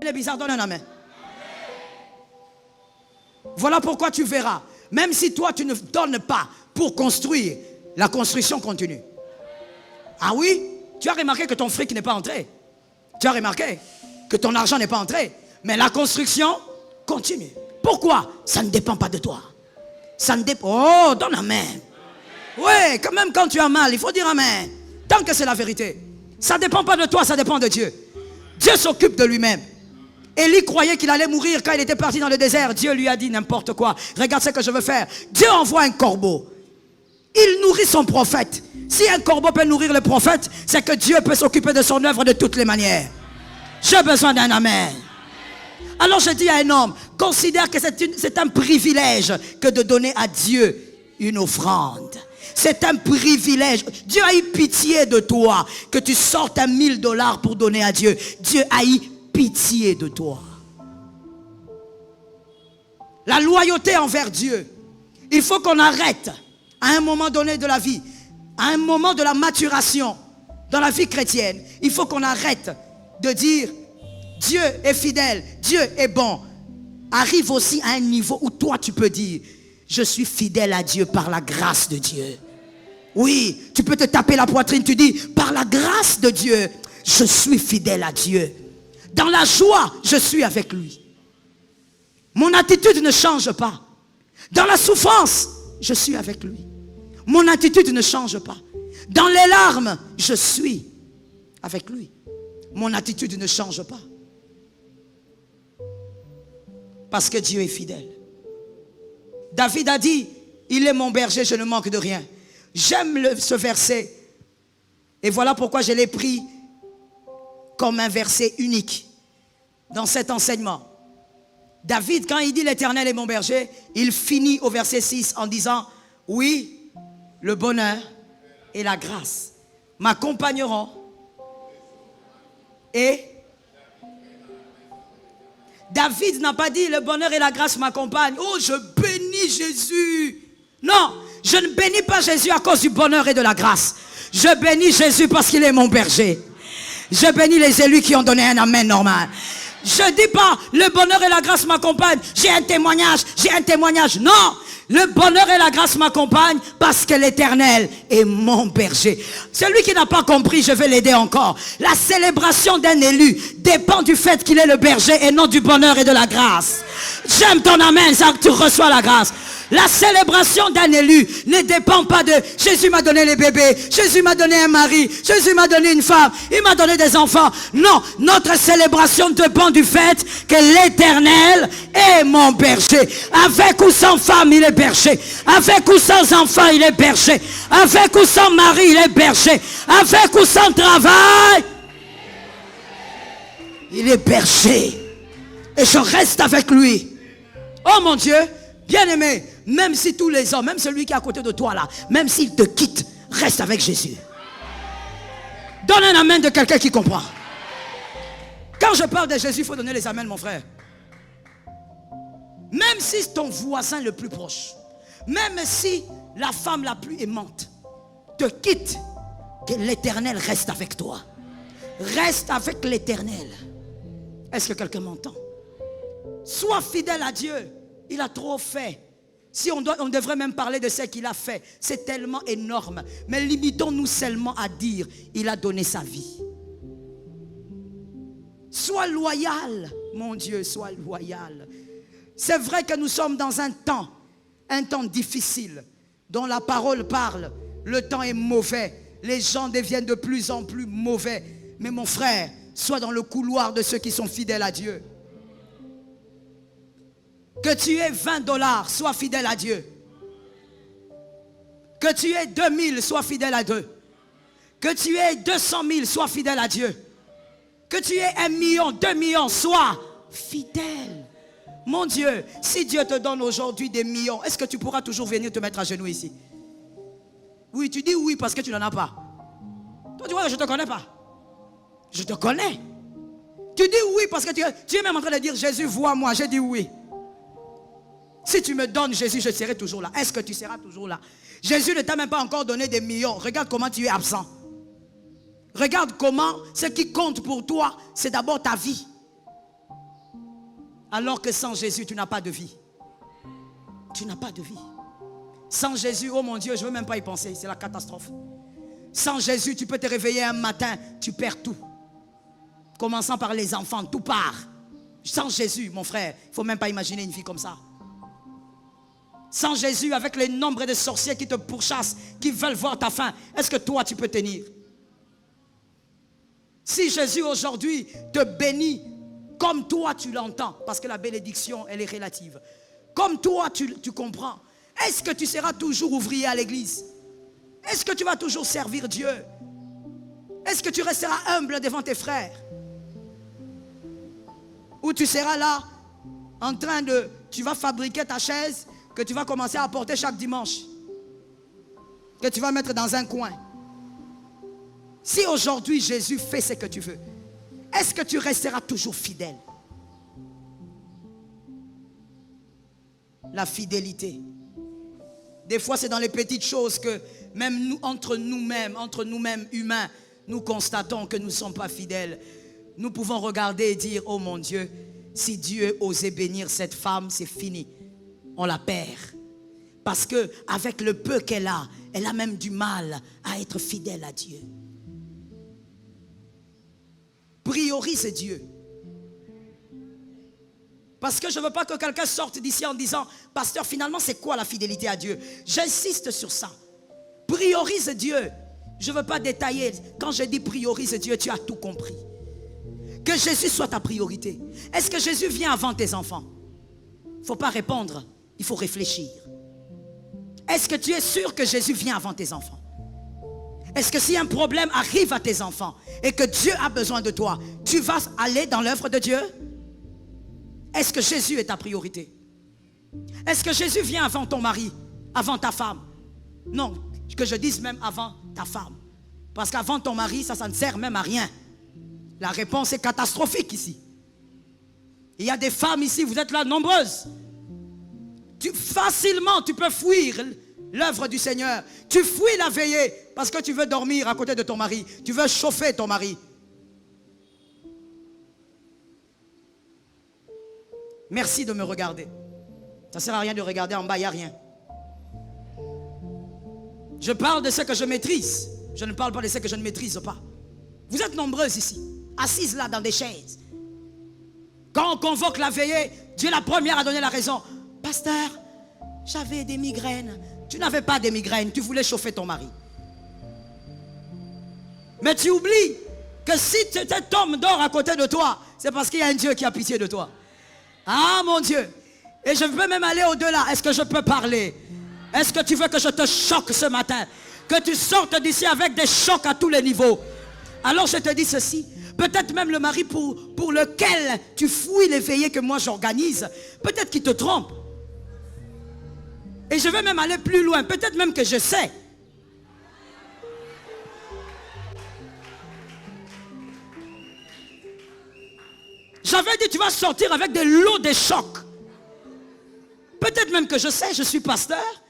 est bizarre, donne un amen. Voilà pourquoi tu verras, même si toi tu ne donnes pas pour construire, la construction continue. Ah oui, tu as remarqué que ton fric n'est pas entré. Tu as remarqué que ton argent n'est pas entré. Mais la construction continue. Pourquoi? Ça ne dépend pas de toi. Ça ne dépend. Oh, donne amen. Oui, quand même quand tu as mal, il faut dire amen. Tant que c'est la vérité. Ça ne dépend pas de toi, ça dépend de Dieu. Dieu s'occupe de lui-même. Élie croyait qu'il allait mourir quand il était parti dans le désert. Dieu lui a dit n'importe quoi. Regarde ce que je veux faire. Dieu envoie un corbeau. Il nourrit son prophète. Si un corbeau peut nourrir le prophète, c'est que Dieu peut s'occuper de son œuvre de toutes les manières. J'ai besoin d'un amen. Alors je dis à un homme, considère que c'est un privilège que de donner à Dieu une offrande. C'est un privilège. Dieu a eu pitié de toi, que tu sortes $1000 pour donner à Dieu. Dieu a eu pitié de toi. La loyauté envers Dieu. Il faut qu'on arrête à un moment donné de la vie, à un moment de la maturation dans la vie chrétienne. Il faut qu'on arrête de dire Dieu est fidèle, Dieu est bon. Arrive aussi à un niveau où toi tu peux dire je suis fidèle à Dieu par la grâce de Dieu. Oui, tu peux te taper la poitrine, tu dis par la grâce de Dieu, je suis fidèle à Dieu. Dans la joie, je suis avec lui. Mon attitude ne change pas. Dans la souffrance, je suis avec lui. Mon attitude ne change pas. Dans les larmes, je suis avec lui. Mon attitude ne change pas. Parce que Dieu est fidèle. David a dit, il est mon berger, je ne manque de rien. J'aime ce verset. Et voilà pourquoi je l'ai pris comme un verset unique dans cet enseignement. David, quand il dit l'Éternel est mon berger, il finit au verset 6 en disant, oui, le bonheur et la grâce m'accompagneront. Et David n'a pas dit le bonheur et la grâce m'accompagnent. Oh, je bénis Jésus. Non, je ne bénis pas Jésus à cause du bonheur et de la grâce. Je bénis Jésus parce qu'il est mon berger. Je bénis les élus qui ont donné un amen normal. Je ne dis pas le bonheur et la grâce m'accompagnent. J'ai un témoignage. Non, le bonheur et la grâce m'accompagnent parce que l'Éternel est mon berger. Celui qui n'a pas compris, je vais l'aider encore. La célébration d'un élu dépend du fait qu'il est le berger et non du bonheur et de la grâce. J'aime ton amen, ça que tu reçois la grâce. La célébration d'un élu ne dépend pas de Jésus m'a donné les bébés, Jésus m'a donné un mari, Jésus m'a donné une femme, il m'a donné des enfants. Non, notre célébration dépend du fait que l'Éternel est mon berger. Avec ou sans femme, il est berger. Avec ou sans enfant, il est berger. Avec ou sans mari, il est berger. Avec ou sans travail, il est berger. Et je reste avec lui. Oh mon Dieu, bien-aimé, même si tous les hommes, même celui qui est à côté de toi là, même s'il te quitte, reste avec Jésus. Donne un amen de quelqu'un qui comprend. Quand je parle de Jésus, il faut donner les amens, mon frère. Même si ton voisin le plus proche, même si la femme la plus aimante te quitte, que l'Éternel reste avec toi. Reste avec l'Éternel. Est-ce que quelqu'un m'entend? Sois fidèle à Dieu. Il a trop fait. Si on devrait même parler de ce qu'il a fait. C'est tellement énorme. Mais limitons-nous seulement à dire, il a donné sa vie. Sois loyal, mon Dieu, sois loyal. C'est vrai que nous sommes dans un temps difficile, dont la parole parle. Le temps est mauvais. Les gens deviennent de plus en plus mauvais. Mais mon frère, sois dans le couloir de ceux qui sont fidèles à Dieu. Que tu aies $20, sois fidèle à Dieu. Que tu aies 2000, sois fidèle à Dieu. Que tu aies 200 000, sois fidèle à Dieu. Que tu aies 1 million, 2 millions, sois fidèle. Mon Dieu, si Dieu te donne aujourd'hui des millions, est-ce que tu pourras toujours venir te mettre à genoux ici? Oui, tu dis oui parce que tu n'en as pas. Toi, tu vois, je ne te connais pas. Je te connais. Tu dis oui parce que tu es même en train de dire Jésus, vois-moi. J'ai dit oui. Si tu me donnes Jésus, je serai toujours là. Est-ce que tu seras toujours là? Jésus ne t'a même pas encore donné des millions. Regarde comment tu es absent. Regarde comment ce qui compte pour toi, c'est d'abord ta vie. Alors que sans Jésus, tu n'as pas de vie. Tu n'as pas de vie. Sans Jésus, oh mon Dieu, je ne veux même pas y penser, c'est la catastrophe. Sans Jésus, tu peux te réveiller un matin, tu perds tout. Commençant par les enfants, tout part. Sans Jésus, mon frère, il ne faut même pas imaginer une vie comme ça. Sans Jésus, avec les nombres de sorciers qui te pourchassent, qui veulent voir ta fin, est-ce que toi tu peux tenir? Si Jésus aujourd'hui te bénit comme toi tu l'entends, parce que la bénédiction elle est relative, comme toi tu comprends, est-ce que tu seras toujours ouvrier à l'église? Est-ce que tu vas toujours servir Dieu? Est-ce que tu resteras humble devant tes frères? Ou tu seras là en train de, tu vas fabriquer ta chaise que tu vas commencer à porter chaque dimanche, que tu vas mettre dans un coin. Si aujourd'hui Jésus fait ce que tu veux, est-ce que tu resteras toujours fidèle? La fidélité. Des fois c'est dans les petites choses que même nous, entre nous-mêmes humains, nous constatons que nous ne sommes pas fidèles. Nous pouvons regarder et dire, oh mon Dieu, si Dieu osait bénir cette femme, c'est fini. On la perd. Parce qu'avec le peu qu'elle a, elle a même du mal à être fidèle à Dieu. Priorise Dieu. Parce que je ne veux pas que quelqu'un sorte d'ici en disant, pasteur, finalement, c'est quoi la fidélité à Dieu? J'insiste sur ça. Priorise Dieu. Je ne veux pas détailler. Quand je dis priorise Dieu, tu as tout compris. Que Jésus soit ta priorité. Est-ce que Jésus vient avant tes enfants? Il ne faut pas répondre, il faut réfléchir. Est-ce que tu es sûr que Jésus vient avant tes enfants? Est-ce que si un problème arrive à tes enfants et que Dieu a besoin de toi, tu vas aller dans l'œuvre de Dieu? Est-ce que Jésus est ta priorité? Est-ce que Jésus vient avant ton mari, avant ta femme? Non, que je dise même avant ta femme. Parce qu'avant ton mari, ça ne sert même à rien. La réponse est catastrophique ici. Il y a des femmes ici, vous êtes là nombreuses. Facilement, tu peux fuir l'œuvre du Seigneur. Tu fuis la veillée parce que tu veux dormir à côté de ton mari. Tu veux chauffer ton mari. Merci de me regarder. Ça ne sert à rien de regarder en bas, il n'y a rien. Je parle de ce que je maîtrise. Je ne parle pas de ce que je ne maîtrise pas. Vous êtes nombreuses ici, assises là dans des chaises. Quand on convoque la veillée, Dieu est la première à donner la raison. Pasteur, j'avais des migraines. Tu n'avais pas de migraines, tu voulais chauffer ton mari. Mais tu oublies que si cet homme dort à côté de toi, c'est parce qu'il y a un Dieu qui a pitié de toi. Ah mon Dieu. Et je veux même aller au-delà. Est-ce que je peux parler? Est-ce que tu veux que je te choque ce matin? Que tu sortes d'ici avec des chocs à tous les niveaux. Alors je te dis ceci. Peut-être même le mari pour lequel tu fouilles les veillées que moi j'organise. Peut-être qu'il te trompe. Et je vais même aller plus loin. Peut-être même que je sais. J'avais dit tu vas sortir avec des lots de chocs. Peut-être même que je sais, je suis pasteur.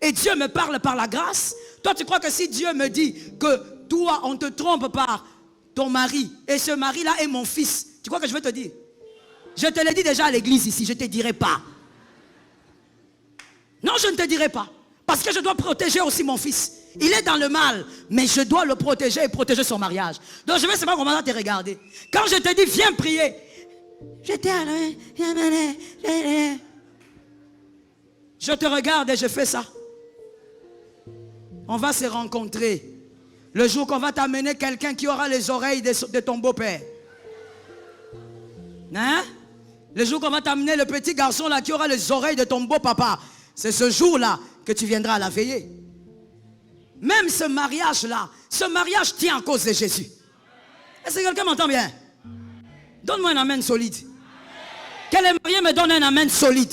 Et Dieu me parle par la grâce. Toi tu crois que si Dieu me dit que toi on te trompe par ton mari. Et ce mari-là est mon fils. Tu crois que je vais te dire? Je te l'ai dit déjà à l'église ici. Je ne te dirai pas. Non, je ne te dirai pas. Parce que je dois protéger aussi mon fils. Il est dans le mal. Mais je dois le protéger et protéger son mariage. Donc je vais seulement commencer à te regarder. Quand je te dis viens prier. Je te regarde et je fais ça. On va se rencontrer. Le jour qu'on va t'amener quelqu'un qui aura les oreilles de ton beau-père. Hein? Le jour qu'on va t'amener le petit garçon là qui aura les oreilles de ton beau-papa. C'est ce jour-là que tu viendras à la veillée. Même ce mariage-là, ce mariage tient à cause de Jésus. Est-ce que quelqu'un m'entend bien? Donne-moi un amen solide. Quel est marié me donne un amen solide.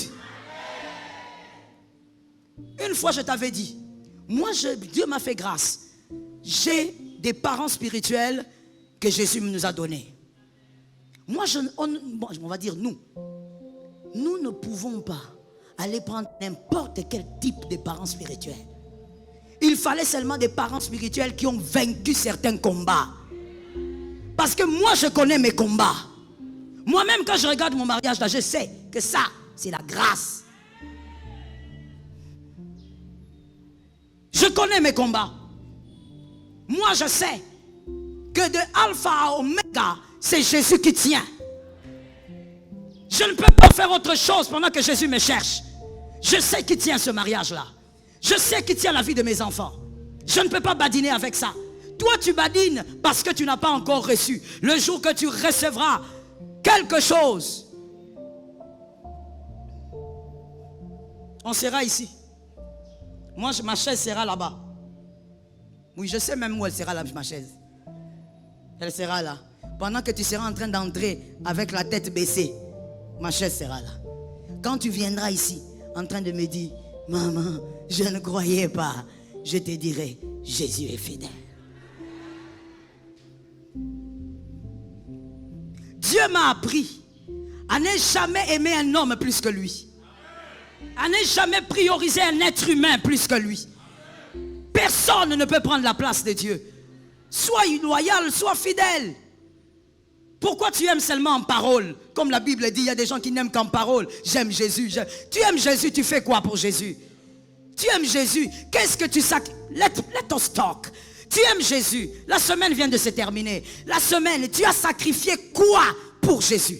Une fois je t'avais dit, moi Dieu m'a fait grâce. J'ai des parents spirituels que Jésus nous a donnés. Moi, on va dire nous ne pouvons pas aller prendre n'importe quel type de parents spirituels. Il fallait seulement des parents spirituels qui ont vaincu certains combats. Parce que moi, je connais mes combats. Moi-même, quand je regarde mon mariage là, je sais que ça, c'est la grâce. Je connais mes combats. Moi, je sais que de alpha à oméga, c'est Jésus qui tient. Je ne peux pas faire autre chose pendant que Jésus me cherche. Je sais qui tient ce mariage-là. Je sais qui tient la vie de mes enfants. Je ne peux pas badiner avec ça. Toi, tu badines parce que tu n'as pas encore reçu. Le jour que tu recevras quelque chose, on sera ici. Moi, ma chaise sera là-bas. Oui, je sais même où elle sera là, ma chaise. Elle sera là. Pendant que tu seras en train d'entrer avec la tête baissée, ma chaise sera là. Quand tu viendras ici, en train de me dire, maman, je ne croyais pas, je te dirai, Jésus est fidèle. Dieu m'a appris à ne jamais aimer un homme plus que lui. À ne jamais prioriser un être humain plus que lui. Personne ne peut prendre la place de Dieu. Sois loyal, sois fidèle. Pourquoi tu aimes seulement en parole? Comme la Bible dit, il y a des gens qui n'aiment qu'en parole. J'aime Jésus. Tu aimes Jésus, tu fais quoi pour Jésus? Tu aimes Jésus. Qu'est-ce que tu sacrifies? Let us talk. Tu aimes Jésus. La semaine vient de se terminer. La semaine, tu as sacrifié quoi pour Jésus?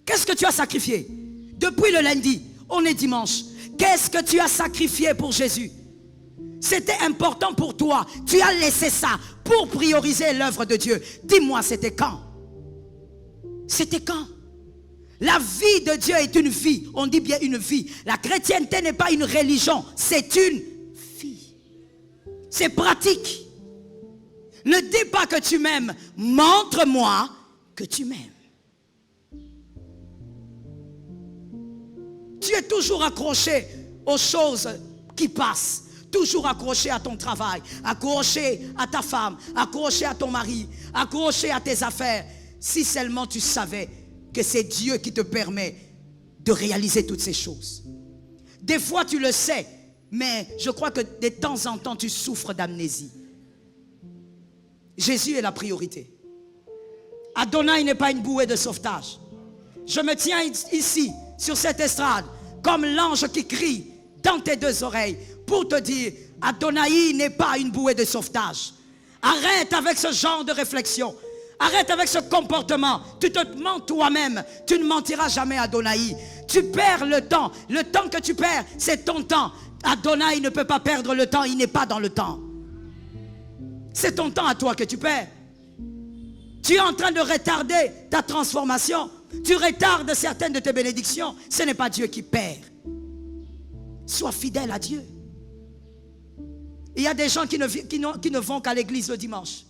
Qu'est-ce que tu as sacrifié? Depuis le lundi, on est dimanche. Qu'est-ce que tu as sacrifié pour Jésus? C'était important pour toi. Tu as laissé ça pour prioriser l'œuvre de Dieu. Dis-moi, c'était quand? C'était quand? La vie de Dieu est une vie. On dit bien une vie. La chrétienté n'est pas une religion. C'est une vie. C'est pratique. Ne dis pas que tu m'aimes. Montre-moi que tu m'aimes. Tu es toujours accroché aux choses qui passent. Toujours accroché à ton travail, accroché à ta femme, accroché à ton mari, accroché à tes affaires. Si seulement tu savais que c'est Dieu qui te permet de réaliser toutes ces choses. Des fois tu le sais, mais je crois que de temps en temps tu souffres d'amnésie. Jésus est la priorité. Adonai n'est pas une bouée de sauvetage. Je me tiens ici, sur cette estrade, comme l'ange qui crie dans tes deux oreilles, pour te dire, Adonai n'est pas une bouée de sauvetage. Arrête avec ce genre de réflexion. Arrête avec ce comportement. Tu te mens toi-même. Tu ne mentiras jamais à Adonai. Tu perds le temps. Le temps que tu perds, c'est ton temps. Adonai ne peut pas perdre le temps. Il n'est pas dans le temps. C'est ton temps à toi que tu perds. Tu es en train de retarder ta transformation. Tu retardes certaines de tes bénédictions. Ce n'est pas Dieu qui perd. Sois fidèle à Dieu. Il y a des gens qui ne vont qu'à l'église le dimanche.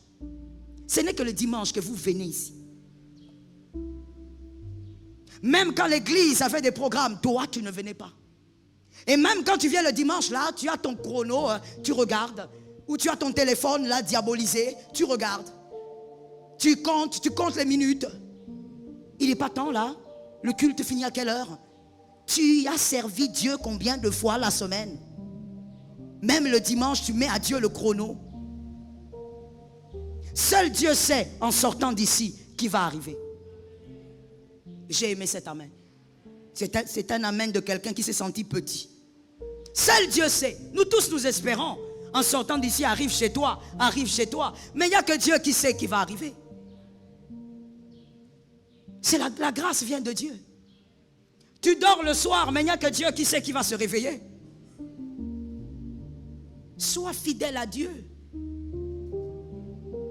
Ce n'est que le dimanche que vous venez ici. Même quand l'église a fait des programmes, toi tu ne venais pas. Et même quand tu viens le dimanche, là, tu as ton chrono, tu regardes. Ou tu as ton téléphone là diabolisé, tu regardes. Tu comptes les minutes. Il n'est pas temps là. Le culte finit à quelle heure? Tu as servi Dieu combien de fois la semaine? Même le dimanche, tu mets à Dieu le chrono. Seul Dieu sait, en sortant d'ici, qui va arriver. J'ai aimé cet amen. C'est un amen de quelqu'un qui s'est senti petit. Seul Dieu sait. Nous tous, nous espérons. En sortant d'ici, arrive chez toi, arrive chez toi. Mais il n'y a que Dieu qui sait qui va arriver. C'est la grâce vient de Dieu. Tu dors le soir, mais il n'y a que Dieu qui sait qui va se réveiller. Sois fidèle à Dieu.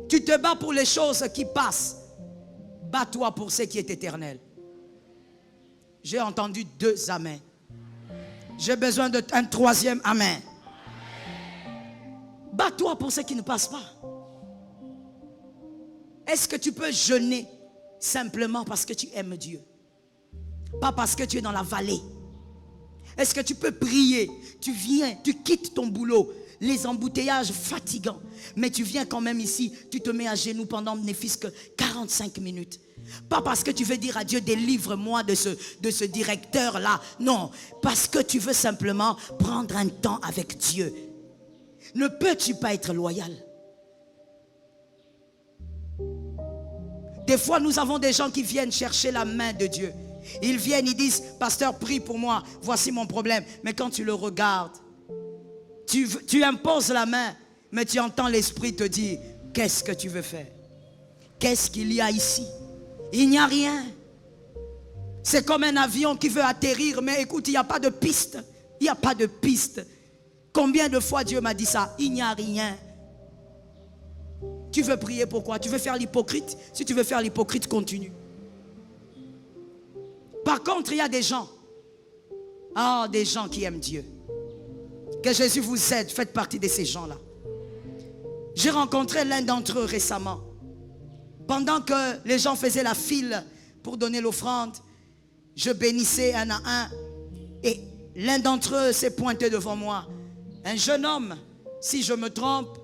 Tu te bats pour les choses qui passent. Bats-toi pour ce qui est éternel. J'ai entendu 2 amens. J'ai besoin d'un 3e amen. Bats-toi pour ce qui ne passe pas. Est-ce que tu peux jeûner simplement parce que tu aimes Dieu? Pas parce que tu es dans la vallée. Est-ce que tu peux prier? Tu viens, tu quittes ton boulot, les embouteillages fatigants, mais tu viens quand même ici, tu te mets à genoux pendant ne fût-ce que 45 minutes. Pas parce que tu veux dire à Dieu, délivre-moi de ce directeur-là. Non, parce que tu veux simplement prendre un temps avec Dieu. Ne peux-tu pas être loyal? Des fois, nous avons des gens qui viennent chercher la main de Dieu. Ils viennent, ils disent, pasteur, prie pour moi, voici mon problème. Mais quand tu le regardes, tu imposes la main, mais tu entends l'Esprit te dire, qu'est-ce que tu veux faire? Qu'est-ce qu'il y a ici? Il n'y a rien. C'est comme un avion qui veut atterrir, mais écoute, il n'y a pas de piste. Il n'y a pas de piste. Combien de fois Dieu m'a dit ça? Il n'y a rien. Tu veux prier pourquoi? Tu veux faire l'hypocrite? Si tu veux faire l'hypocrite, continue. Par contre, il y a des gens. Des gens qui aiment Dieu. Que Jésus vous aide, faites partie de ces gens-là. J'ai rencontré l'un d'entre eux récemment. Pendant que les gens faisaient la file pour donner l'offrande, je bénissais un à un. Et l'un d'entre eux s'est pointé devant moi. Un jeune homme, si je me trompe,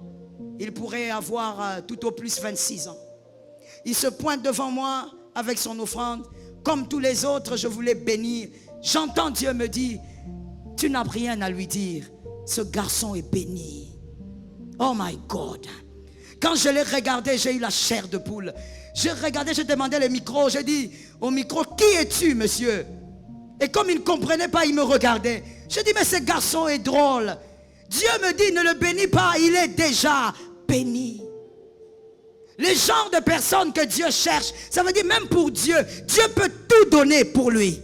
il pourrait avoir tout au plus 26 ans. Il se pointe devant moi avec son offrande. Comme tous les autres, je voulais bénir. J'entends Dieu me dire, tu n'as rien à lui dire. Ce garçon est béni. Oh my God. Quand je l'ai regardé, j'ai eu la chair de poule. J'ai regardé, j'ai demandé le micro. J'ai dit au micro, qui es-tu, monsieur? Et comme il ne comprenait pas, il me regardait. J'ai dit, mais ce garçon est drôle. Dieu me dit, ne le bénis pas, il est déjà béni. Le genre de personne que Dieu cherche, ça veut dire même pour Dieu, Dieu peut tout donner pour lui.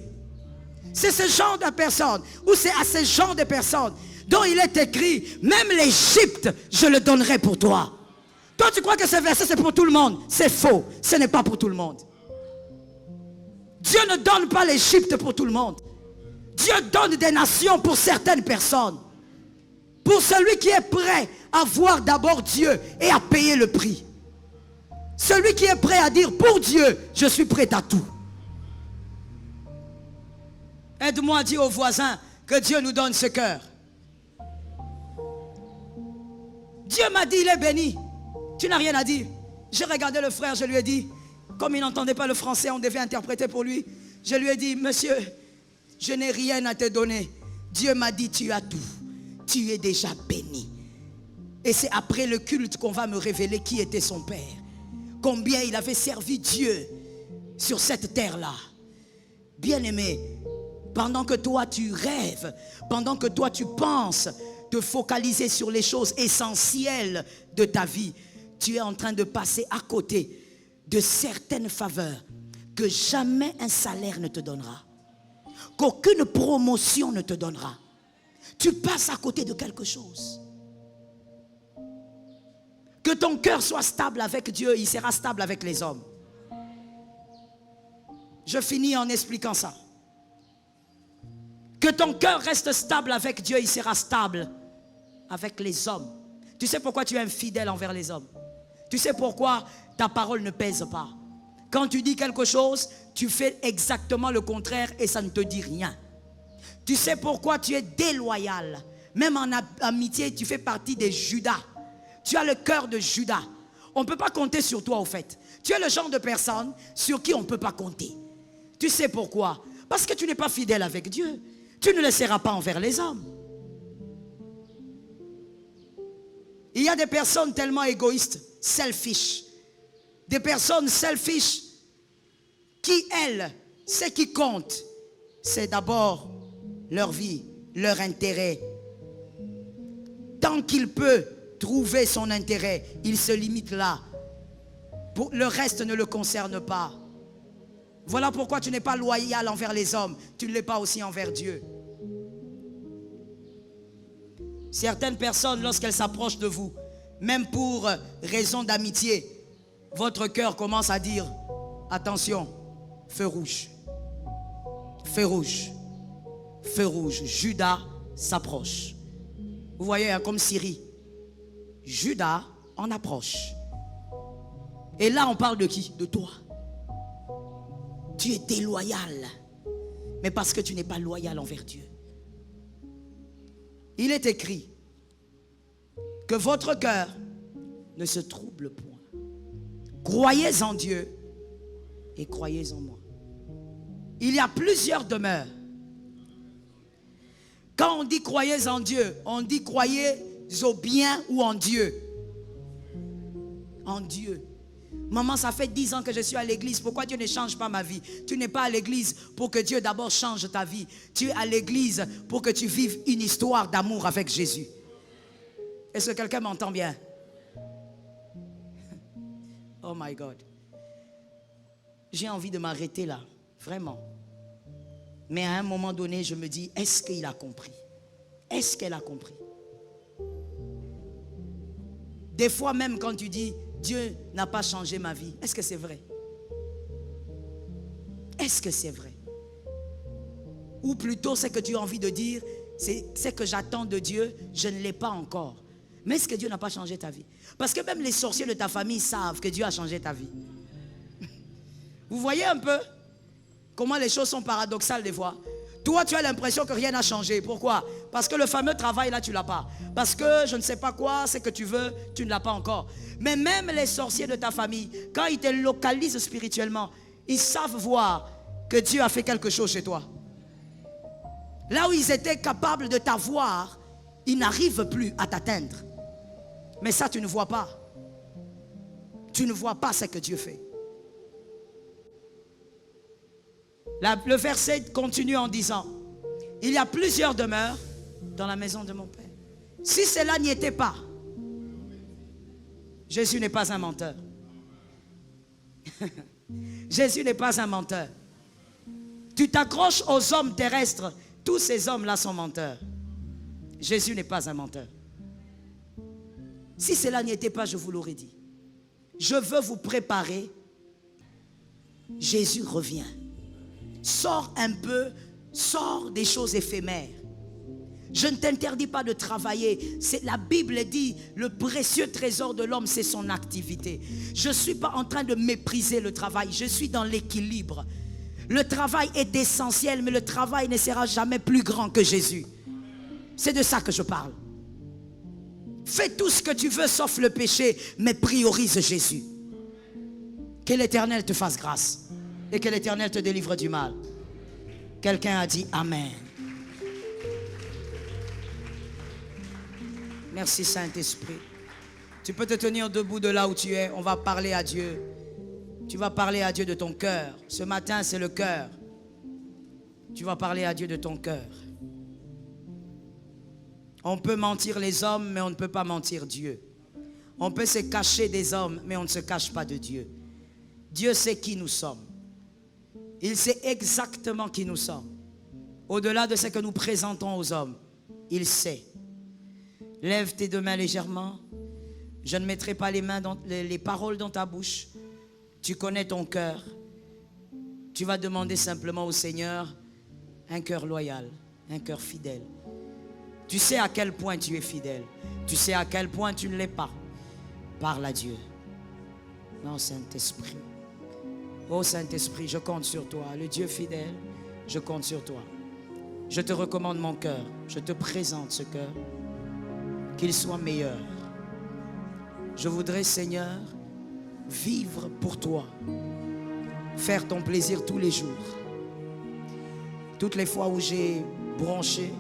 C'est ce genre de personne, ou c'est à ce genre de personne dont il est écrit, même l'Égypte, je le donnerai pour toi. Toi, tu crois que ce verset, c'est pour tout le monde? C'est faux, ce n'est pas pour tout le monde. Dieu ne donne pas l'Égypte pour tout le monde. Dieu donne des nations pour certaines personnes. Pour celui qui est prêt à voir d'abord Dieu et à payer le prix. Celui qui est prêt à dire, pour Dieu, je suis prêt à tout. Aide-moi à dire aux voisins que Dieu nous donne ce cœur. Dieu m'a dit, il est béni. Tu n'as rien à dire. J'ai regardé le frère, je lui ai dit, comme il n'entendait pas le français, on devait interpréter pour lui. Je lui ai dit, monsieur, je n'ai rien à te donner. Dieu m'a dit, tu as tout. Tu es déjà béni. Et c'est après le culte qu'on va me révéler qui était son père. Combien il avait servi Dieu sur cette terre-là. Bien-aimé, pendant que toi tu rêves, pendant que toi tu penses te focaliser sur les choses essentielles de ta vie, tu es en train de passer à côté de certaines faveurs que jamais un salaire ne te donnera, qu'aucune promotion ne te donnera. Tu passes à côté de quelque chose. Que ton cœur soit stable avec Dieu, il sera stable avec les hommes. Je finis en expliquant ça. Que ton cœur reste stable avec Dieu, il sera stable avec les hommes. Tu sais pourquoi tu es infidèle envers les hommes? Tu sais pourquoi ta parole ne pèse pas? Quand tu dis quelque chose, tu fais exactement le contraire et ça ne te dit rien. Tu sais pourquoi tu es déloyal? Même en amitié, tu fais partie des Judas. Tu as le cœur de Judas. On ne peut pas compter sur toi au fait. Tu es le genre de personne sur qui on ne peut pas compter. Tu sais pourquoi? Parce que tu n'es pas fidèle avec Dieu. Tu ne le seras pas envers les hommes. Il y a des personnes tellement égoïstes, selfish. Des personnes selfish qui, elles, ce qui compte, c'est d'abord leur vie, leur intérêt. Tant qu'il peut trouver son intérêt, il se limite là. Le reste ne le concerne pas. Voilà pourquoi tu n'es pas loyal envers les hommes. Tu ne l'es pas aussi envers Dieu. Certaines personnes, lorsqu'elles s'approchent de vous, même pour raison d'amitié, votre cœur commence à dire, attention, feu rouge, feu rouge, feu rouge. Judas s'approche. Vous voyez, hein, comme Syrie. Judas en approche. Et là, on parle de qui? De toi. Tu es déloyal. Mais parce que tu n'es pas loyal envers Dieu. Il est écrit que votre cœur ne se trouble point. Croyez en Dieu et croyez en moi. Il y a plusieurs demeures. Quand on dit croyez en Dieu, on dit croyez au bien ou en Dieu. En Dieu. Maman, ça fait 10 ans que je suis à l'église. Pourquoi Dieu ne change pas ma vie? Tu n'es pas à l'église pour que Dieu d'abord change ta vie. Tu es à l'église pour que tu vives une histoire d'amour avec Jésus. Est-ce que quelqu'un m'entend bien? Oh my God. J'ai envie de m'arrêter là. Vraiment. Mais à un moment donné, je me dis, est-ce qu'il a compris? Est-ce qu'elle a compris? Des fois même quand tu dis, Dieu n'a pas changé ma vie, est-ce que c'est vrai? Est-ce que c'est vrai? Ou plutôt, c'est que tu as envie de dire, c'est que j'attends de Dieu, je ne l'ai pas encore. Mais est-ce que Dieu n'a pas changé ta vie? Parce que même les sorciers de ta famille savent que Dieu a changé ta vie. Vous voyez un peu comment les choses sont paradoxales des fois. Toi, tu as l'impression que rien n'a changé. Pourquoi? Parce que le fameux travail là, tu ne l'as pas. Parce que je ne sais pas quoi, c'est que tu veux, tu ne l'as pas encore. Mais même les sorciers de ta famille, quand ils te localisent spirituellement, ils savent voir que Dieu a fait quelque chose chez toi. Là où ils étaient capables de t'avoir, ils n'arrivent plus à t'atteindre. Mais ça, tu ne vois pas. Tu ne vois pas ce que Dieu fait. Le verset continue en disant, il y a plusieurs demeures dans la maison de mon Père. Si cela n'y était pas, Jésus n'est pas un menteur. Jésus n'est pas un menteur. Tu t'accroches aux hommes terrestres, tous ces hommes-là sont menteurs. Jésus n'est pas un menteur. Si cela n'y était pas, je vous l'aurais dit. Je veux vous préparer. Jésus revient. Sors un peu, sors des choses éphémères. Je ne t'interdis pas de travailler. La Bible dit, le précieux trésor de l'homme, c'est son activité. Je ne suis pas en train de mépriser le travail. Je suis dans l'équilibre. Le travail est essentiel, mais le travail ne sera jamais plus grand que Jésus. C'est de ça que je parle. Fais tout ce que tu veux sauf le péché, mais priorise Jésus. Que l'Éternel te fasse grâce et que l'Éternel te délivre du mal. Quelqu'un a dit Amen. Merci Saint-Esprit. Tu peux te tenir debout de là où tu es. On va parler à Dieu. Tu vas parler à Dieu de ton cœur. Ce matin, c'est le cœur. Tu vas parler à Dieu de ton cœur. On peut mentir les hommes, mais on ne peut pas mentir Dieu. On peut se cacher des hommes, mais on ne se cache pas de Dieu. Dieu sait qui nous sommes. Il sait exactement qui nous sommes. Au-delà de ce que nous présentons aux hommes, il sait. Lève tes deux mains légèrement. Je ne mettrai pas les paroles dans ta bouche. Tu connais ton cœur. Tu vas demander simplement au Seigneur un cœur loyal, un cœur fidèle. Tu sais à quel point tu es fidèle. Tu sais à quel point tu ne l'es pas. Parle à Dieu. Non, Saint-Esprit. Oh Saint-Esprit, je compte sur toi. Le Dieu fidèle, je compte sur toi. Je te recommande mon cœur. Je te présente ce cœur. Qu'il soit meilleur. Je voudrais, Seigneur, vivre pour toi. Faire ton plaisir tous les jours. Toutes les fois où j'ai bronché,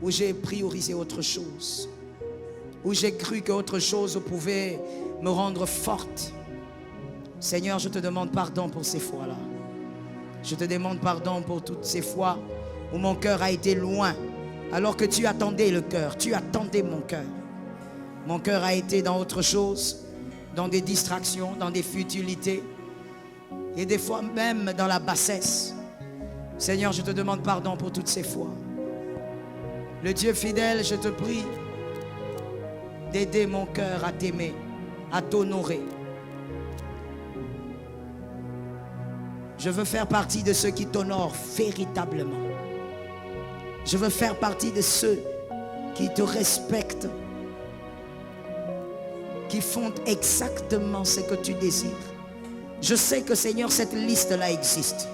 où j'ai priorisé autre chose, où j'ai cru qu'autre chose pouvait me rendre forte. Seigneur, je te demande pardon pour ces fois-là. Je te demande pardon pour toutes ces fois où mon cœur a été loin, alors que tu attendais le cœur, tu attendais mon cœur. Mon cœur a été dans autre chose, dans des distractions, dans des futilités, et des fois même dans la bassesse. Seigneur, je te demande pardon pour toutes ces fois. Le Dieu fidèle, je te prie d'aider mon cœur à t'aimer, à t'honorer. Je veux faire partie de ceux qui t'honorent véritablement. Je veux faire partie de ceux qui te respectent, qui font exactement ce que tu désires. Je sais que, Seigneur, cette liste-là existe.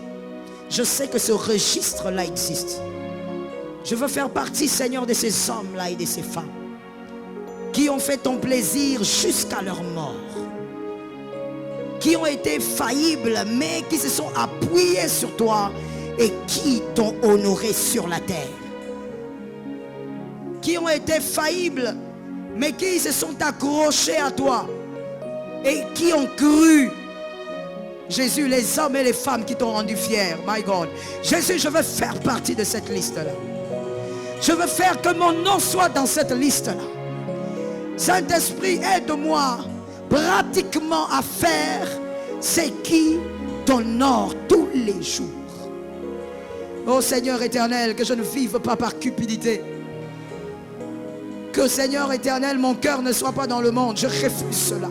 Je sais que ce registre-là existe. Je veux faire partie, Seigneur, de ces hommes-là et de ces femmes qui ont fait ton plaisir jusqu'à leur mort, qui ont été faillibles, mais qui se sont appuyés sur toi et qui t'ont honoré sur la terre. Qui ont été faillibles, mais qui se sont accrochés à toi et qui ont cru. Jésus, les hommes et les femmes qui t'ont rendu fier, my God. Jésus, je veux faire partie de cette liste-là. Je veux faire que mon nom soit dans cette liste-là. Saint-Esprit, aide-moi pratiquement à faire ce qui t'honore tous les jours. Oh Seigneur éternel, que je ne vive pas par cupidité. Que Seigneur éternel, mon cœur ne soit pas dans le monde. Je refuse cela.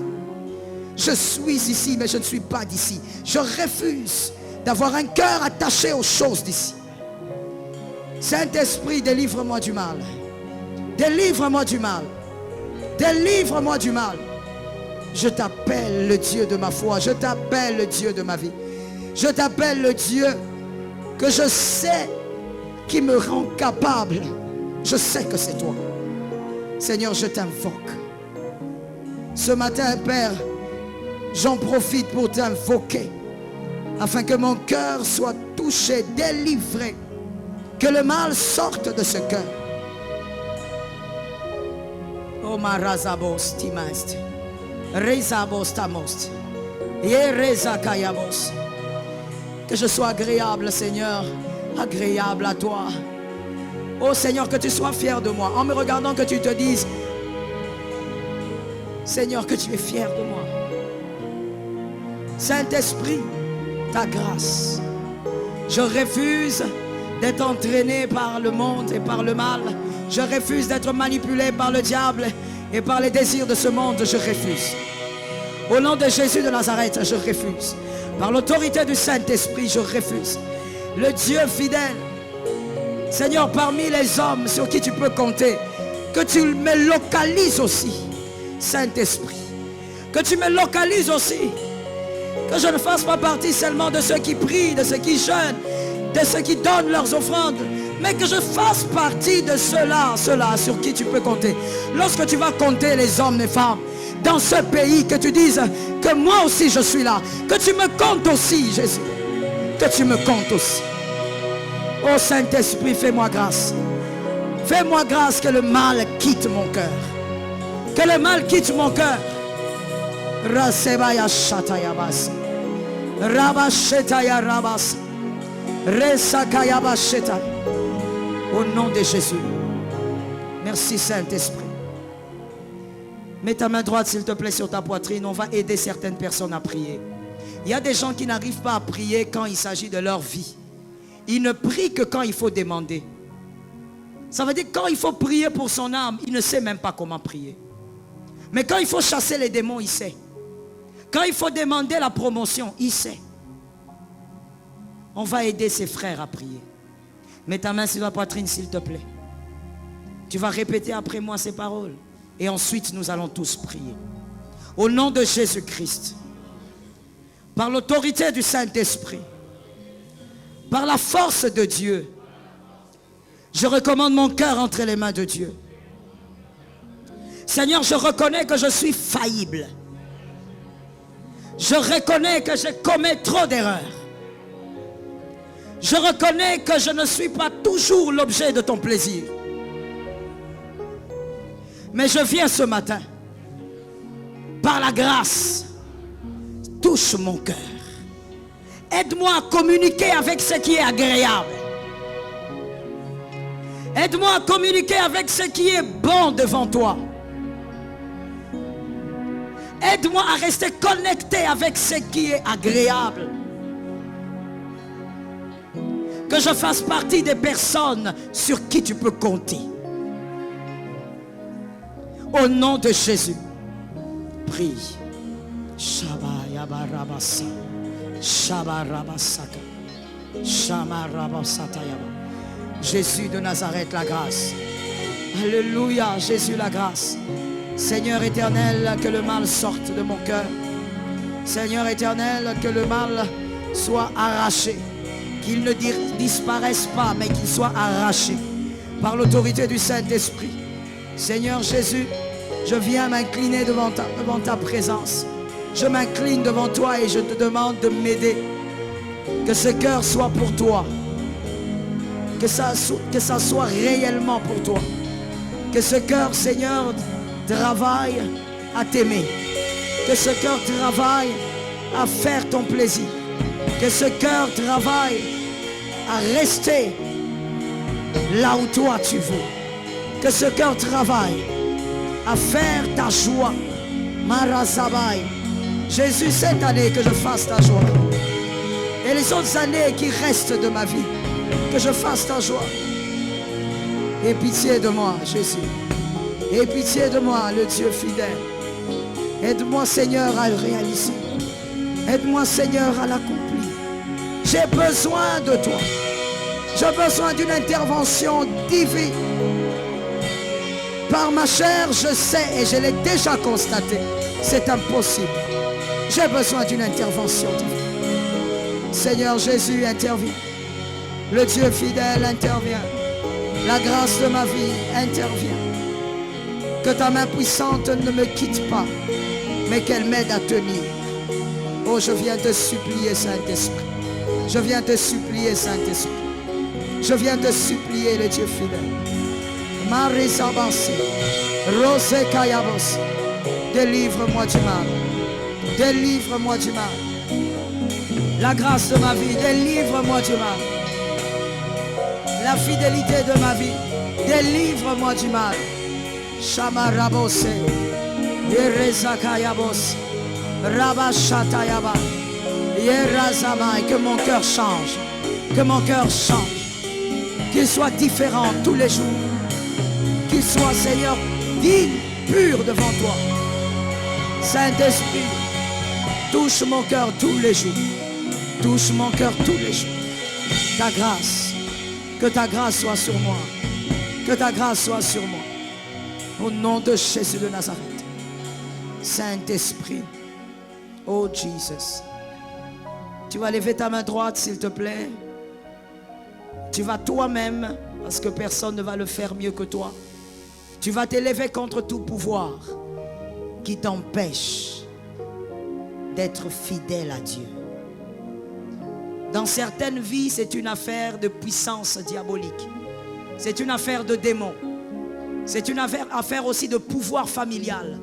Je suis ici, mais je ne suis pas d'ici. Je refuse d'avoir un cœur attaché aux choses d'ici. Saint-Esprit, délivre-moi du mal. Délivre-moi du mal. Délivre-moi du mal. Je t'appelle le Dieu de ma foi. Je t'appelle le Dieu de ma vie. Je t'appelle le Dieu que je sais qui me rend capable. Je sais que c'est toi. Seigneur, je t'invoque. Ce matin, Père, j'en profite pour t'invoquer afin que mon cœur soit touché, délivré, que le mal sorte de ce cœur. Oh marazabos timast, rezabos tamost, yerezakayabos. Que je sois agréable, Seigneur, agréable à toi. Oh Seigneur, que tu sois fier de moi. En me regardant, que tu te dises, Seigneur, que tu es fier de moi. Saint-Esprit, ta grâce. Je refuse d'être entraîné par le monde et par le mal. Je refuse d'être manipulé par le diable et par les désirs de ce monde. Je refuse. Au nom de Jésus de Nazareth, je refuse. Par l'autorité du Saint-Esprit, je refuse. Le Dieu fidèle, Seigneur, parmi les hommes sur qui tu peux compter, que tu me localises aussi, Saint-Esprit. Que tu me localises aussi. Que je ne fasse pas partie seulement de ceux qui prient, de ceux qui jeûnent, de ceux qui donnent leurs offrandes, mais que je fasse partie de ceux-là sur qui tu peux compter. Lorsque tu vas compter les hommes et femmes dans ce pays, que tu dises que moi aussi je suis là, que tu me comptes aussi, Jésus, que tu me comptes aussi. Oh Saint-Esprit, fais-moi grâce. Fais-moi grâce que le mal quitte mon cœur. Que le mal quitte mon cœur. Rasebaya shatayabas. Rabashetaya rabas. Resakayabasheta. Au nom de Jésus. Merci Saint-Esprit. Mets ta main droite s'il te plaît sur ta poitrine. On va aider certaines personnes à prier. Il y a des gens qui n'arrivent pas à prier quand il s'agit de leur vie. Ils ne prient que quand il faut demander. Ça veut dire que quand il faut prier pour son âme, il ne sait même pas comment prier. Mais quand il faut chasser les démons, il sait. Quand il faut demander la promotion, il sait. On va aider ses frères à prier. Mets ta main sur la poitrine s'il te plaît. Tu vas répéter après moi ces paroles. Et ensuite nous allons tous prier. Au nom de Jésus-Christ. Par l'autorité du Saint-Esprit. Par la force de Dieu. Je recommande mon cœur entre les mains de Dieu. Seigneur, je reconnais que je suis faillible. Je reconnais que je commets trop d'erreurs. Je reconnais que je ne suis pas toujours l'objet de ton plaisir. Mais je viens ce matin, par la grâce, touche mon cœur. Aide-moi à communiquer avec ce qui est agréable. Aide-moi à communiquer avec ce qui est bon devant toi. Aide-moi à rester connecté avec ce qui est agréable. Que je fasse partie des personnes sur qui tu peux compter. Au nom de Jésus, prie. Shabayabarabasa. Shabarabasaka. Shamarabasatayaba. Jésus de Nazareth, la grâce. Alléluia, Jésus, la grâce. Seigneur éternel, que le mal sorte de mon cœur. Seigneur éternel, que le mal soit arraché. Qu'il ne disparaisse pas, mais qu'il soit arraché par l'autorité du Saint-Esprit. Seigneur Jésus, je viens m'incliner devant ta présence. Je m'incline devant toi et je te demande de m'aider. Que ce cœur soit pour toi. Que ça soit réellement pour toi. Que ce cœur, Seigneur, travaille à t'aimer. Que ce cœur travaille à faire ton plaisir. Que ce cœur travaille à rester là où toi tu veux. Que ce cœur travaille à faire ta joie. Marazabai. Jésus, cette année que je fasse ta joie. Et les autres années qui restent de ma vie, que je fasse ta joie. Aie pitié de moi, Jésus. Aie pitié de moi, le Dieu fidèle. Aide-moi, Seigneur, à le réaliser. Aide-moi, Seigneur, à l'accomplir. J'ai besoin de toi. J'ai besoin d'une intervention divine. Par ma chair, je sais et je l'ai déjà constaté. C'est impossible. J'ai besoin d'une intervention divine. Seigneur Jésus, intervient. Le Dieu fidèle intervient. La grâce de ma vie intervient. Que ta main puissante ne me quitte pas, mais qu'elle m'aide à tenir. Oh, je viens te supplier, Saint-Esprit. Je viens te supplier, Saint-Esprit. Je viens te supplier, le Dieu fidèle. Marisabasi, Rosé Kayabos. Délivre-moi du mal. Délivre-moi du mal. La grâce de ma vie, délivre-moi du mal. La fidélité de ma vie, délivre-moi du mal. Shamarabose, Yerezakayabos, Rabashatayaba, Yerazama, que mon cœur change, que mon cœur change, qu'il soit différent tous les jours, qu'il soit, Seigneur, digne, pur devant toi. Saint-Esprit, touche mon cœur tous les jours, touche mon cœur tous les jours. Ta grâce, que ta grâce soit sur moi, que ta grâce soit sur moi. Au nom de Jésus de Nazareth. Saint-Esprit. Oh Jesus. Tu vas lever ta main droite s'il te plaît. Tu vas toi-même, parce que personne ne va le faire mieux que toi. Tu vas t'élever contre tout pouvoir qui t'empêche d'être fidèle à Dieu. Dans certaines vies, c'est une affaire de puissance diabolique. C'est une affaire de démons. C'est une affaire aussi de pouvoir familial.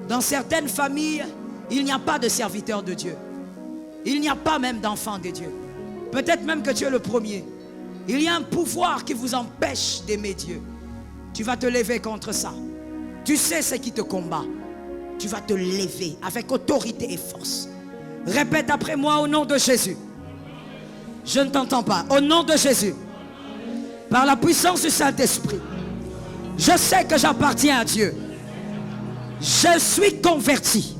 Dans certaines familles, il n'y a pas de serviteur de Dieu. Il n'y a pas même d'enfant de Dieu. Peut-être même que tu es le premier. Il y a un pouvoir qui vous empêche d'aimer Dieu. Tu vas te lever contre ça. Tu sais ce qui te combat. Tu vas te lever avec autorité et force. Répète après moi au nom de Jésus. Je ne t'entends pas. Au nom de Jésus. Par la puissance du Saint-Esprit. Je sais que j'appartiens à Dieu. Je suis converti.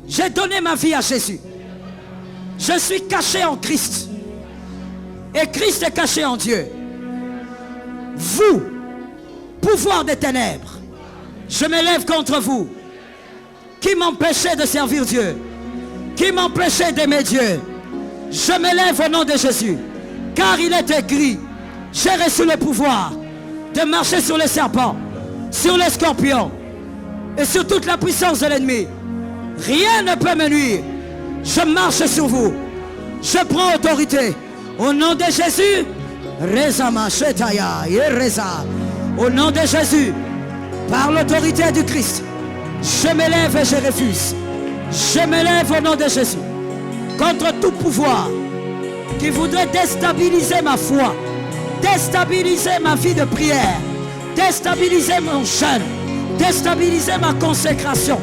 J'ai donné ma vie à Jésus. Je suis caché en Christ. Et Christ est caché en Dieu. Vous, pouvoir des ténèbres, je m'élève contre vous. Qui m'empêchait de servir Dieu? Qui m'empêchait d'aimer Dieu? Je m'élève au nom de Jésus. Car il est écrit, j'ai reçu le pouvoir de marcher sur les serpents, sur les scorpions et sur toute la puissance de l'ennemi. Rien ne peut me nuire. Je marche sur vous. Je prends autorité. Au nom de Jésus, Rezama Shetaya, Yereza. Au nom de Jésus, par l'autorité du Christ, je m'élève et je refuse. Je m'élève au nom de Jésus contre tout pouvoir qui voudrait déstabiliser ma foi, déstabiliser ma vie de prière, déstabiliser mon jeûne, déstabiliser ma consécration,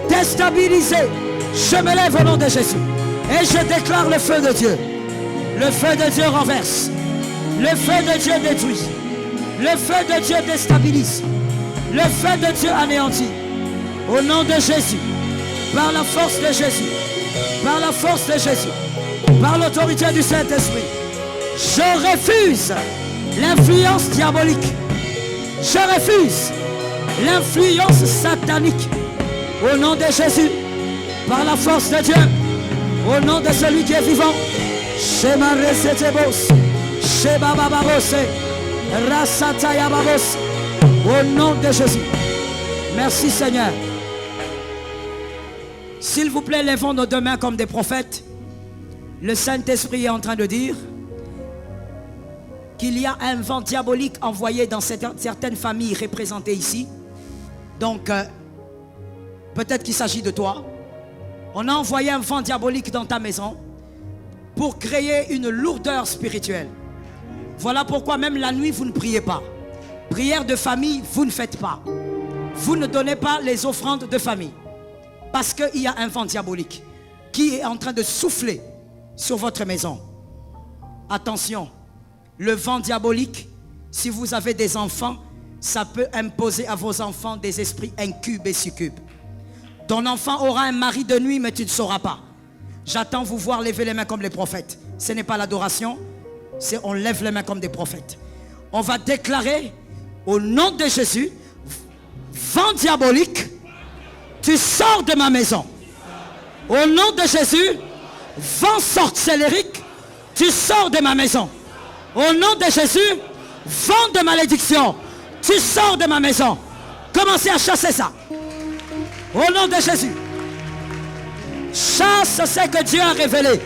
déstabiliser. Je me lève au nom de Jésus et je déclare le feu de Dieu. Le feu de Dieu renverse, le feu de Dieu détruit, le feu de Dieu déstabilise, le feu de Dieu anéantit. Au nom de Jésus, par la force de Jésus, par la force de Jésus, par l'autorité du Saint-Esprit, je refuse l'influence diabolique. Je refuse l'influence satanique. Au nom de Jésus, par la force de Dieu, au nom de celui qui est vivant, Shema Resetebos, Sheba Bababos, Rasatayababos, au nom de Jésus. Merci Seigneur. S'il vous plaît, levons nos deux mains comme des prophètes. Le Saint-Esprit est en train de dire qu'il y a un vent diabolique envoyé dans certaines familles représentées ici. Donc, Peut-être qu'il s'agit de toi. On a envoyé un vent diabolique dans ta maison pour créer une lourdeur spirituelle. Voilà pourquoi même la nuit, vous ne priez pas. Prière de famille, vous ne faites pas. Vous ne donnez pas les offrandes de famille. Parce qu'il y a un vent diabolique qui est en train de souffler sur votre maison. Attention, le vent diabolique, si vous avez des enfants, ça peut imposer à vos enfants des esprits incubes et succubes. Ton enfant aura un mari de nuit, mais tu ne sauras pas. J'attends vous voir lever les mains comme les prophètes. Ce n'est pas l'adoration, c'est on lève les mains comme des prophètes. On va déclarer au nom de Jésus, vent diabolique, tu sors de ma maison. Au nom de Jésus, vent sorcellérique, tu sors de ma maison. Au nom de Jésus, vent de malédiction, tu sors de ma maison. Commencez à chasser ça. Au nom de Jésus. Chasse ce que Dieu a révélé.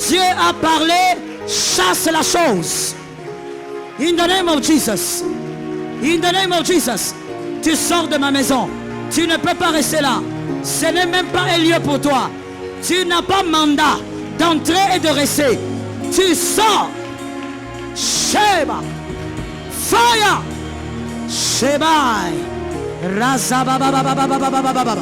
Dieu a parlé, chasse la chose. In the name of Jesus. In the name of Jesus. Tu sors de ma maison. Tu ne peux pas rester là. Ce n'est même pas un lieu pour toi. Tu n'as pas mandat d'entrer et de rester. Tu sors. Sheba. Fire. Sheba. Razabababababababababa.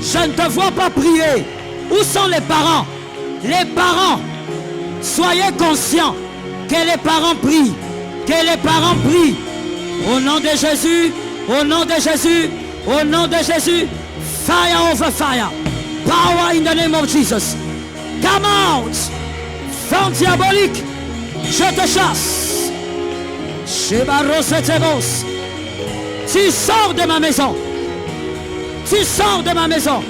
Je ne te vois pas prier. Où sont les parents? Les parents, soyez conscients que les parents prient. Que les parents prient. Au nom de Jésus, au nom de Jésus, au nom de Jésus. Fire over fire. Power in the name of Jesus. Come out. Vent diabolique, je te chasse. Tu sors de ma maison. Tu sors de ma maison.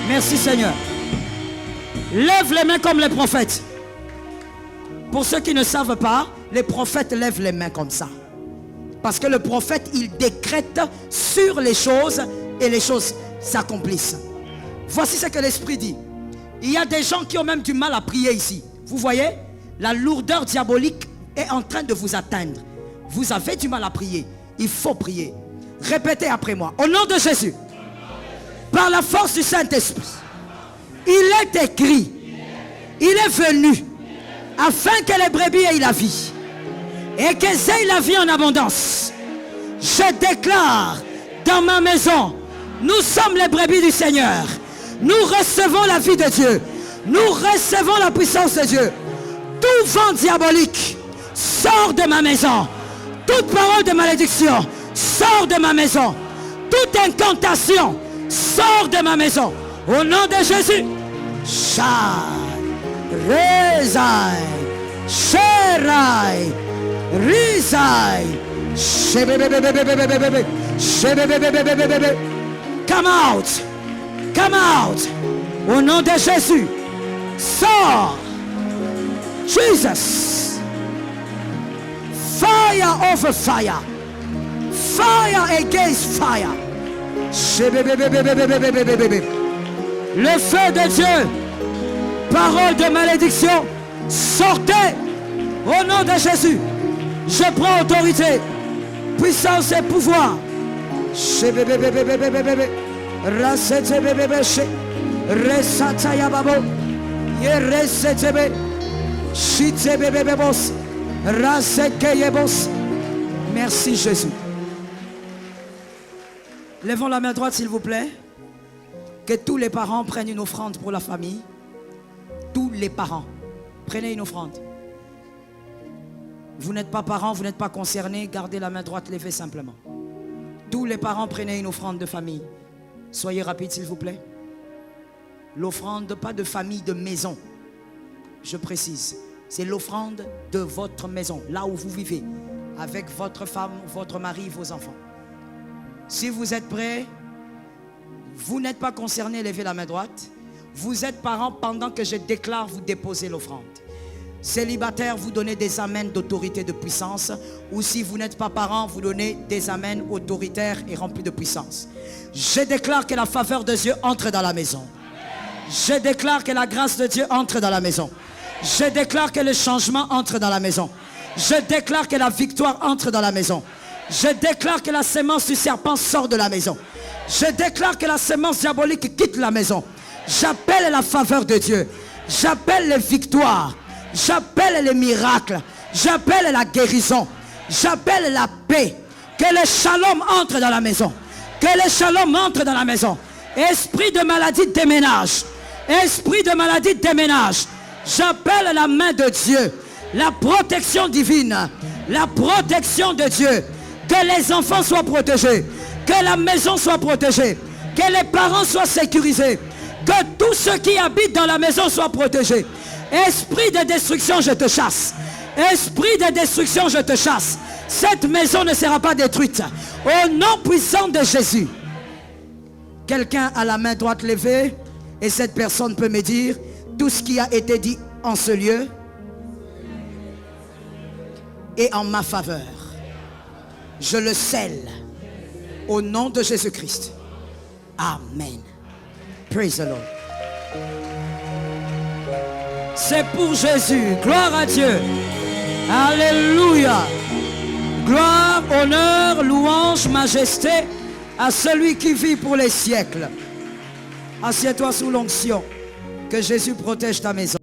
Merci Seigneur. Lève les mains comme les prophètes. Pour ceux qui ne savent pas, les prophètes lèvent les mains comme ça. Parce que le prophète, il décrète sur les choses et les choses s'accomplissent. Voici ce que l'Esprit dit. Il y a des gens qui ont même du mal à prier ici. Vous voyez, la lourdeur diabolique est en train de vous atteindre. Vous avez du mal à prier. Il faut prier. Répétez après moi. Au nom de Jésus, par la force du Saint-Esprit, il est écrit, il est venu afin que les brebis aient la vie et qu'elles aient la vie en abondance. Je déclare dans ma maison, nous sommes les brebis du Seigneur. Nous recevons la vie de Dieu. Nous recevons la puissance de Dieu. Tout vent diabolique sort de ma maison. Toute parole de malédiction sort de ma maison. Toute incantation sort de ma maison. Au nom de Jésus. Shai, Rezai, Sherai, Rizai, Shebebebebebebebebe, Shebebebebebebebe. Come out. Come out. Au nom de Jésus. Sors. Jesus. Fire over fire. Fire against fire. Le feu de Dieu. Parole de malédiction. Sortez. Au nom de Jésus. Je prends autorité. Puissance et pouvoir. Merci Jésus. Levons la main droite s'il vous plaît. Que tous les parents prennent une offrande pour la famille. Tous les parents, prenez une offrande. Vous n'êtes pas parents, vous n'êtes pas concernés, gardez la main droite levée simplement. Tous les parents, prenez une offrande de famille. Soyez rapide s'il vous plaît. L'offrande, pas de famille, de maison. Je précise, c'est l'offrande de votre maison, là où vous vivez, avec votre femme, votre mari, vos enfants. Si vous êtes prêts, vous n'êtes pas concernés, levez la main droite. Vous êtes parents pendant que je déclare, vous déposez l'offrande. Célibataire, vous donnez des amens d'autorité, de puissance. Ou si vous n'êtes pas parents, vous donnez des amens autoritaires et remplis de puissance. Je déclare que la faveur de Dieu entre dans la maison. Je déclare que la grâce de Dieu entre dans la maison. Je déclare que le changement entre dans la maison. Je déclare que la victoire entre dans la maison. Je déclare que la sémence du serpent sort de la maison. Je déclare que la sémence diabolique quitte la maison. J'appelle la faveur de Dieu. J'appelle les victoires. J'appelle les miracles. J'appelle la guérison. J'appelle la paix. Que le shalom entre dans la maison. Que le shalom entre dans la maison. Esprit de maladie déménage. Esprit de maladie déménage. J'appelle la main de Dieu. La protection divine. La protection de Dieu. Que les enfants soient protégés. Que la maison soit protégée. Que les parents soient sécurisés. Que tous ceux qui habitent dans la maison soient protégés. Esprit de destruction, je te chasse. Esprit de destruction, je te chasse. Cette maison ne sera pas détruite. Au nom puissant de Jésus. Quelqu'un a la main droite levée et cette personne peut me dire tout ce qui a été dit en ce lieu est en ma faveur. Je le scelle au nom de Jésus-Christ. Amen. Praise the Lord. C'est pour Jésus. Gloire à Dieu. Alléluia. Gloire, honneur, louange, majesté à celui qui vit pour les siècles. Assieds-toi sous l'onction. Que Jésus protège ta maison.